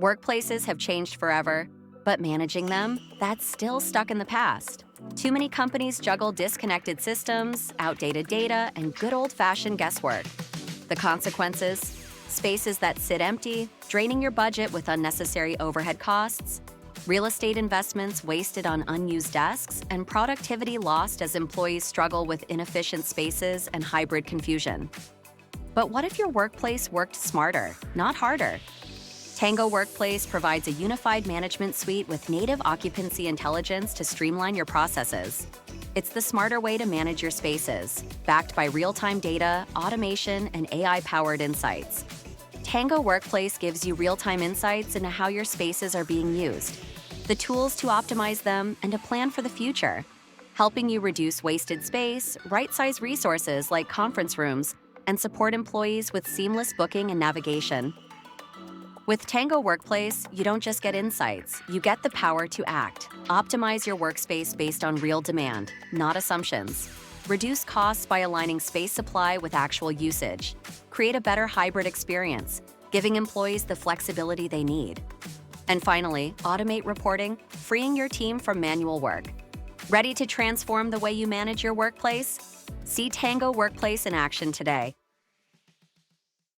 Workplaces have changed forever, but managing them, that's still stuck in the past. Too many companies juggle disconnected systems, outdated data, and good old-fashioned guesswork. The consequences? Spaces that sit empty, draining your budget with unnecessary overhead costs, real estate investments wasted on unused desks, and productivity lost as employees struggle with inefficient spaces and hybrid confusion. But what if your workplace worked smarter, not harder? Tango Workplace provides a unified management suite with native occupancy intelligence to streamline your processes. It's the smarter way to manage your spaces, backed by real-time data, automation, and AI-powered insights. Tango Workplace gives you real-time insights into how your spaces are being used, the tools to optimize them, and a plan for the future, helping you reduce wasted space, right-size resources like conference rooms, and support employees with seamless booking and navigation. With Tango Workplace, you don't just get insights, you get the power to act. Optimize your workspace based on real demand, not assumptions. Reduce costs by aligning space supply with actual usage. Create a better hybrid experience, giving employees the flexibility they need. And finally, automate reporting, freeing your team from manual work. Ready to transform the way you manage your workplace? See Tango Workplace in action today.